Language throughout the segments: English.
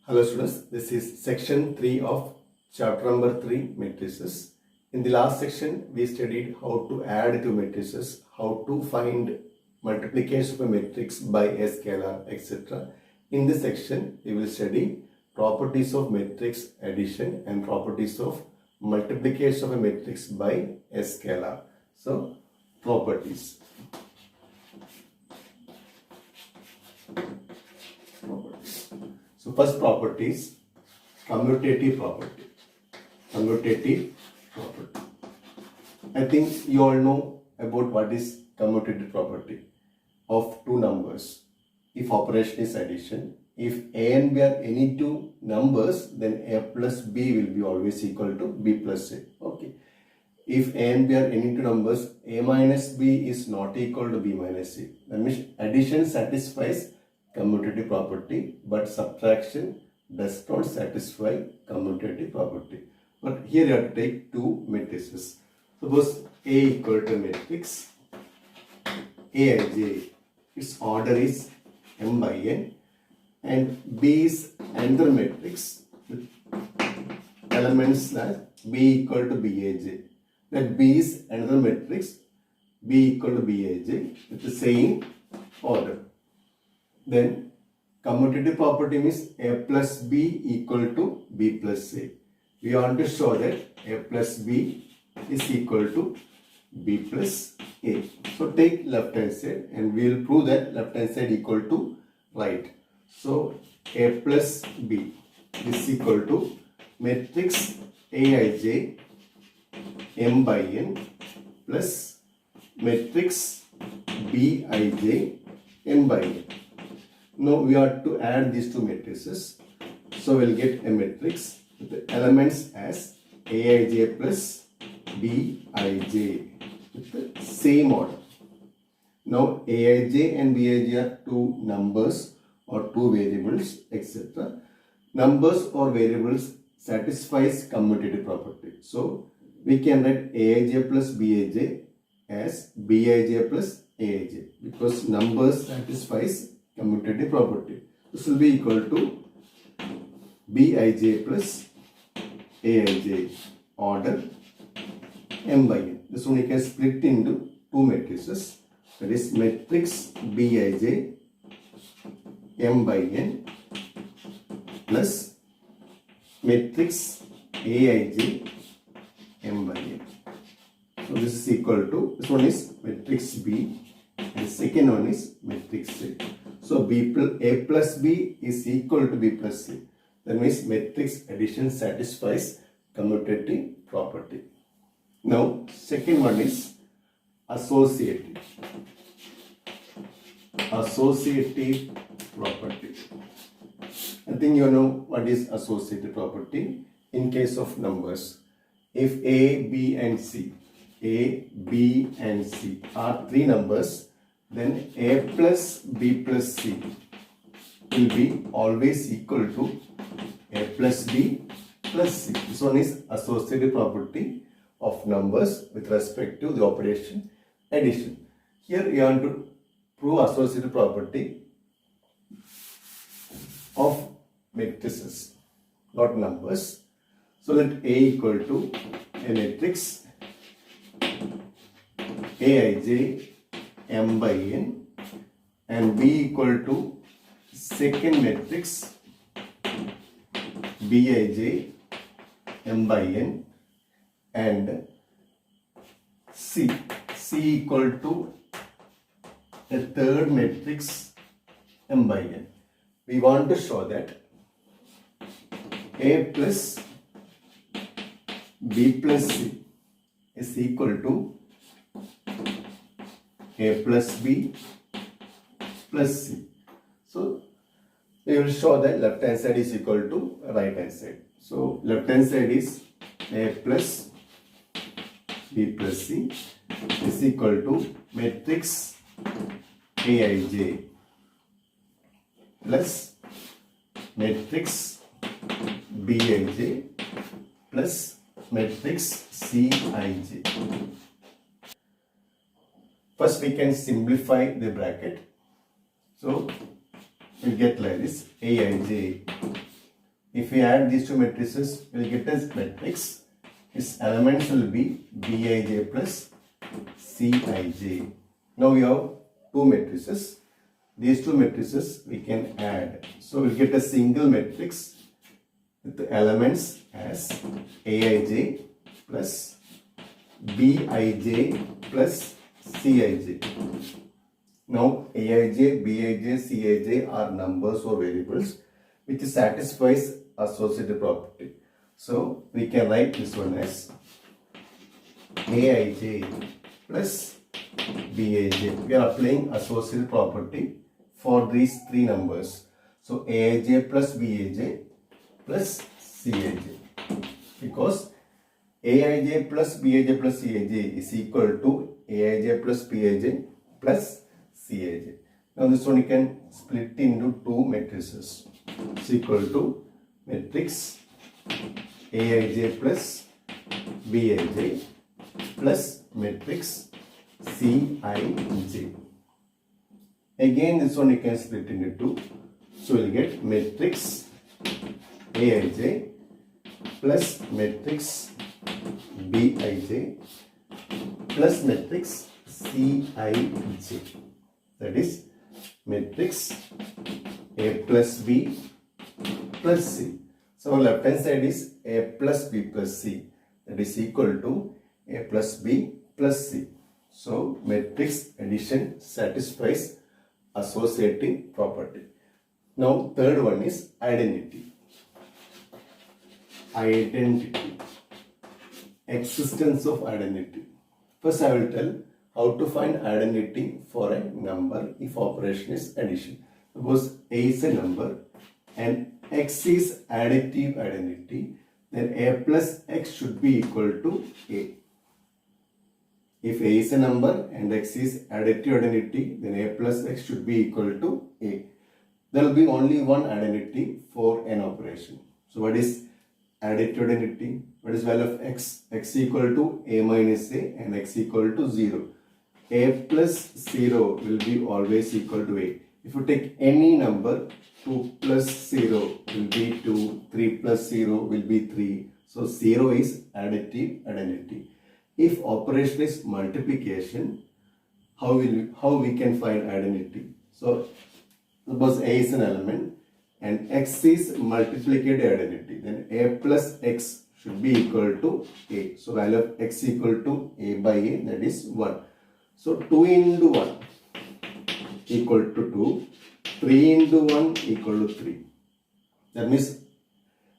Hello students, this is section 3 of chapter number 3 matrices. In the last section we studied how to add two matrices, how to find multiplication of a matrix by a scalar, etc. In this section we will study properties of matrix addition and properties of multiplication of a matrix by a scalar. So properties. So first property is commutative property. Commutative property. I think you all know about what is commutative property of two numbers. If operation is addition, if a and b are any two numbers, then a plus b will be always equal to b plus a. Okay. If a and b are any two numbers, a minus b is not equal to b minus c. That means addition satisfies commutative property, but subtraction does not satisfy commutative property. But here you have to take two matrices. Suppose A equal to matrix Aij, its order is m by n, and B is another matrix with elements that B equal to Baj. That B is another matrix B equal to Baj with the same order. Then commutative property means a plus b equal to b plus a. We want to show that a plus b is equal to b plus a. So take left hand side and we will prove that left hand side equal to right. So a plus b is equal to matrix Aij m by n plus matrix Bij n by n. Now we have to add these two matrices. So we'll get a matrix with the elements as Aij plus Bij with the same order. Now Aij and Bij are two numbers or two variables, etc. Numbers or variables satisfies commutative property. So we can write Aij plus Bij as Bij plus Aij because numbers satisfies commutative property. This will be equal to Bij plus Aij order m by n. This one you can split into two matrices, that is matrix Bij m by n plus matrix Aij m by n. So this is equal to, this one is matrix B and second one is matrix A. So A plus B is equal to B plus C. That means matrix addition satisfies commutative property. Now second one is associative. Associative property. I think you know what is associative property in case of numbers. If A, B and C are three numbers, then A plus B plus C will be always equal to A plus B plus C. This one is associative property of numbers with respect to the operation addition. Here you want to prove associative property of matrices, not numbers. So let A equal to a matrix Aij m by n and B equal to second matrix Bij m by n and C equal to a third matrix m by n. We want to show that A plus B plus C is equal to A plus B plus C. So we will show that left hand side is equal to right hand side. So left hand side is A plus B plus C is equal to matrix Aij plus matrix Bij plus matrix Cij. First we can simplify the bracket. So we get like this: Aij If we add these two matrices, we'll get a matrix. Its elements will be Bij plus Cij. Now we have two matrices. These two matrices we can add. So we'll get a single matrix with the elements as Aij plus Bij plus Cij. Now Aij, Bij, Cij are numbers or variables which satisfies associative property. So we can write this one as Aij plus Bij. We are applying associative property for these three numbers. So Aij plus Bij plus Cij. Because Aij plus Bij plus Cij is equal to Aij plus Bij plus Cij. Now this one you can split into two matrices. It's equal to matrix Aij plus Bij plus matrix Cij. Again this one you can split into two. So we'll get matrix Aij plus matrix Bij plus matrix Cij. That is matrix A plus B plus C. So left hand side is A plus B plus C. That is equal to A plus B plus C. So matrix addition satisfies associative property. Now third one is identity. Identity. Existence of identity. First I will tell how to find identity for a number if operation is addition. Suppose A is a number and X is additive identity, then A plus X should be equal to A. If A is a number and X is additive identity, then A plus X should be equal to A. There will be only one identity for an operation. So what is additive identity? What is value of X? X equal to A minus A and X equal to 0. A plus 0 will be always equal to A. If you take any number, 2 plus 0 will be 2, 3 plus 0 will be 3. So 0 is additive identity. If operation is multiplication, how we can find identity? So suppose A is an element and X is multiplicative identity, then A plus X should be equal to A. So value of X equal to A by A, that is 1. So 2 into 1 equal to 2, 3 into 1 equal to 3. That means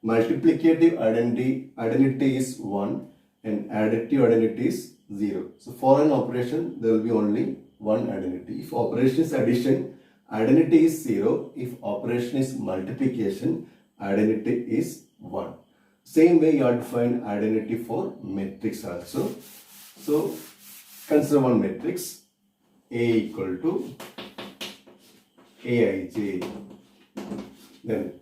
multiplicative identity is 1 and additive identity is 0. So for an operation there will be only one identity. If operation is addition, identity is 0. If operation is multiplication, identity is 1. Same way you have to find identity for matrix also. So consider one matrix A equal to Aij. Then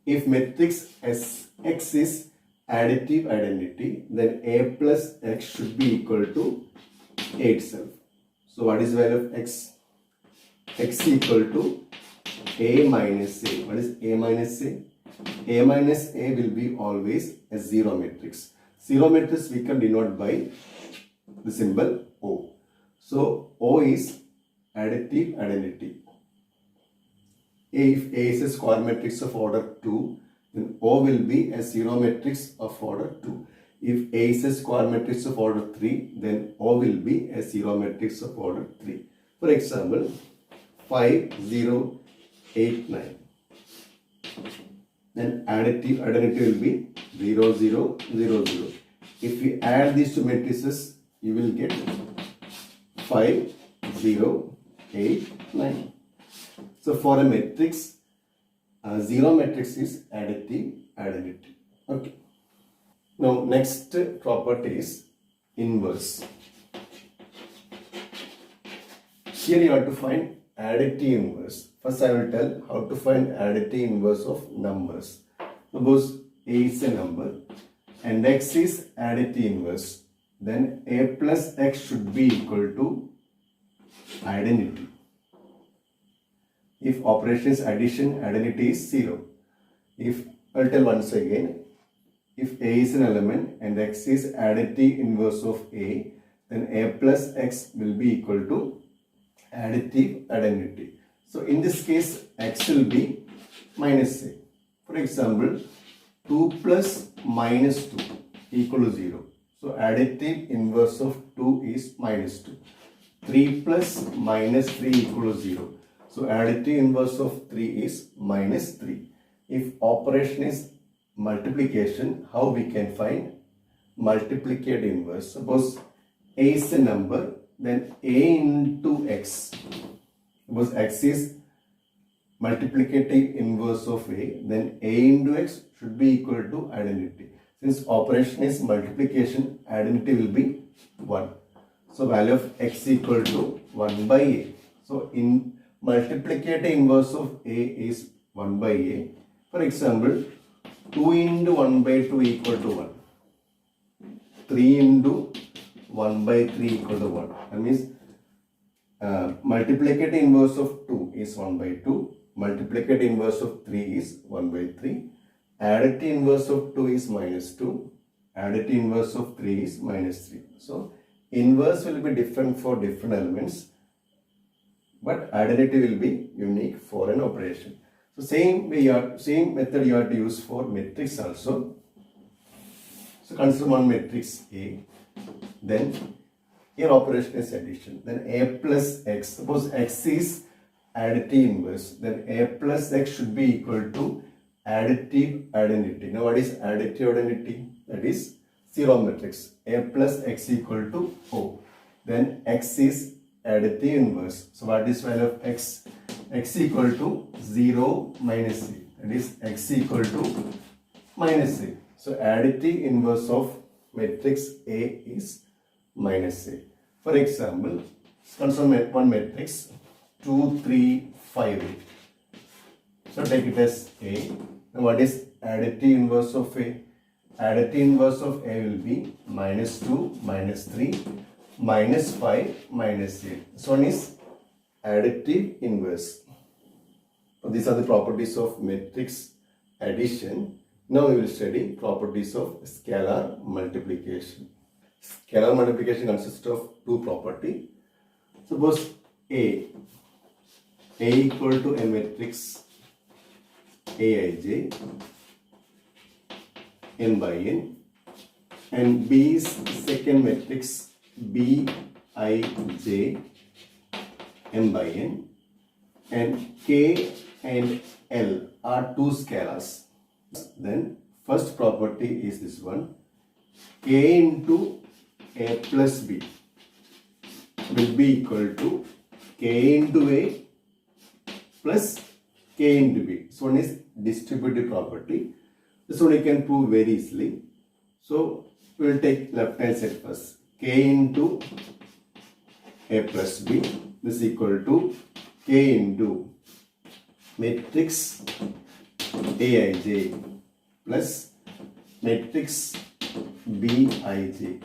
if matrix X is additive identity, then A plus X should be equal to A itself. So what is value of X? X equal to A minus A. What is A minus A? A minus A will be always a 0 matrix. 0 matrix we can denote by the symbol O. So O is additive identity. If A is a square matrix of order 2, then O will be a 0 matrix of order 2. If A is a square matrix of order 3, then O will be a 0 matrix of order 3. For example, 5, 0, 8, 9. Then additive identity will be 0, 0, 0, 0. If we add these two matrices, you will get 5, 0, 8, 9. So for a matrix, 0 matrix is additive identity. Okay. Now next property is inverse. Here you have to find additive inverse. First I will tell how to find additive inverse of numbers. Suppose A is a number and X is additive inverse. Then A plus X should be equal to identity. If operation is addition, identity is 0. If, I'll tell once again, if A is an element and X is additive inverse of A, then A plus X will be equal to additive identity. So in this case, X will be minus A. For example, 2 plus minus 2 equal to 0. So additive inverse of 2 is minus 2. 3 plus minus 3 equal to 0. So additive inverse of 3 is minus 3. If operation is multiplication, how we can find multiplicative inverse? Suppose A is a number, then A into X. Suppose X is multiplicative inverse of A, then A into X should be equal to identity. Since operation is multiplication, identity will be 1. So value of X equal to 1 by A. So in multiplicative inverse of A is 1 by A. For example, 2 into 1 by 2 equal to 1. 3 into 1 by 3 equal to 1. That means multiplicative inverse of 2 is 1 by 2. Multiplicative inverse of 3 is 1 by 3. Additive inverse of 2 is minus 2. Additive inverse of 3 is minus 3. So inverse will be different for different elements, but identity will be unique for an operation. So same method you have to use for matrix also. So consider one matrix A. Then here operation is addition. Then A plus X. Suppose X is additive inverse. Then A plus X should be equal to additive identity. Now what is additive identity? That is 0 matrix. A plus X equal to O. Then X is additive inverse. So what is value of X? X equal to 0 minus A. That is X equal to minus A. So additive inverse of matrix A is minus A. For example, consider one matrix 2, 3, 5. So take it as A. Now what is additive inverse of A? Additive inverse of A will be minus 2, minus 3, minus 5, minus 8. This one is additive inverse. So these are the properties of matrix addition. Now we will study properties of scalar multiplication. Scalar multiplication consists of two properties. Suppose A equal to a matrix Aij n by n, and B is second matrix Bij m by n, and K and L are two scalars. Then first property is this one, K into A plus B will be equal to K into A plus K into B. So one is distributive property. This one you can prove very easily. So we will take left hand side first. K into A plus B is equal to K into matrix Aij plus matrix Bij.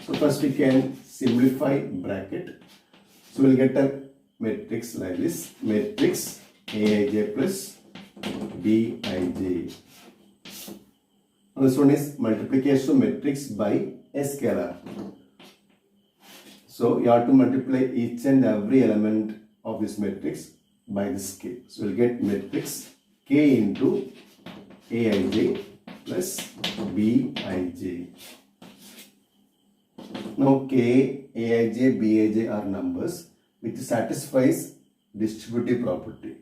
So first we can simplify bracket. So we will get a matrix like this, matrix Aij plus Bij. Now this one is multiplication of matrix by a scalar. So you have to multiply each and every element of this matrix by this K. So we'll get matrix K into Aij plus Bij. Now K, Aij, Bij are numbers which satisfies distributive property.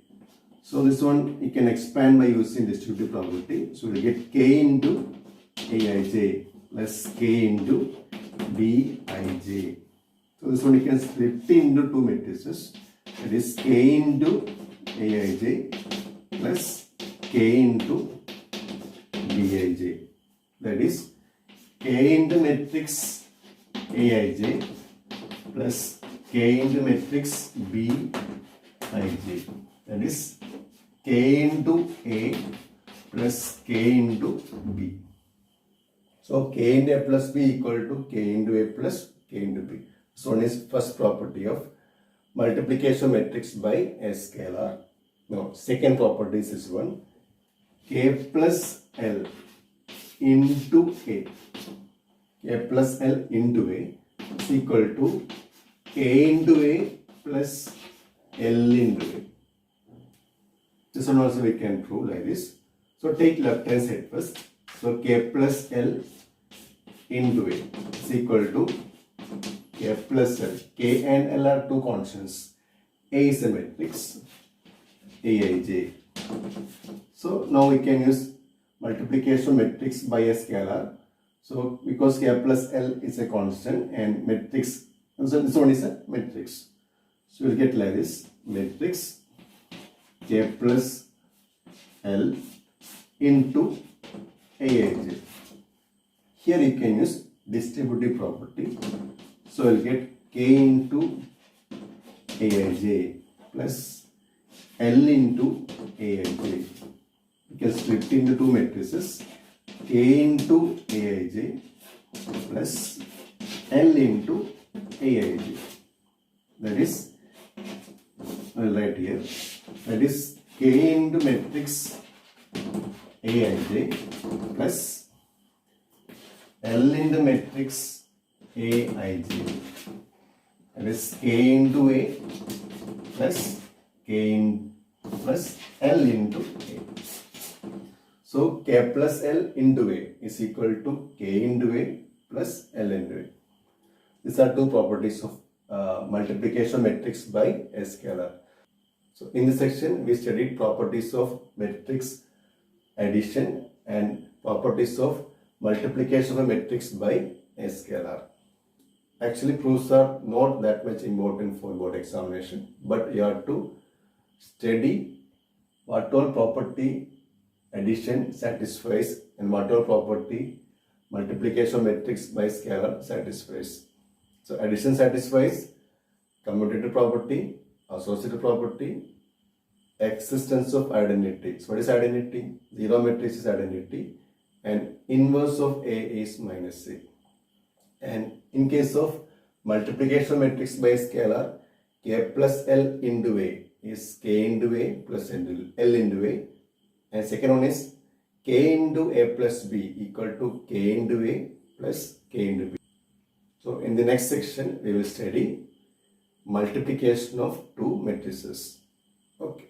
So this one you can expand by using distributive property. So we get K into Aij plus K into Bij. So this one you can split into two matrices. That is K into Aij plus K into Bij. That is K into matrix Aij plus K into matrix Bij. That is K into A plus K into B. So K into A plus B equal to K into A plus K into B. So one is first property of multiplication matrix by a scalar. Now second property is this one, K plus L into A. K plus L into A is equal to K into A plus L into A. This one also we can prove like this. So take left hand side first. So K plus L into A is equal to K plus L. K and L are two constants. A is a matrix. Aij. So now we can use multiplication matrix by a scalar. So because K plus L is a constant and matrix, so this one is a matrix. So we'll get like this matrix K plus L into Aij. Here you can use distributive property. So we'll get K into Aij plus L into Aij. You can split into two matrices, K into Aij plus L into Aij. That is, I will write here, that is K into matrix Aij plus L into matrix Aij. That is K into A plus K in plus L into A. So K plus L into A is equal to K into A plus L into A. These are two properties of multiplication matrix by a scalar. So in this section we studied properties of matrix addition and properties of multiplication of a matrix by a scalar. Actually proofs are not that much important for board examination, but you have to study what all property addition satisfies and what all property multiplication matrix by scalar satisfies. So addition satisfies commutative property, associative property, existence of identity. So what is identity? Zero matrix is identity and inverse of A is minus A. And in case of multiplication matrix by scalar, K plus L into A is K into A plus L into A. And second one is K into A plus B equal to K into A plus K into B. So in the next section, we will study multiplication of two matrices. Okay.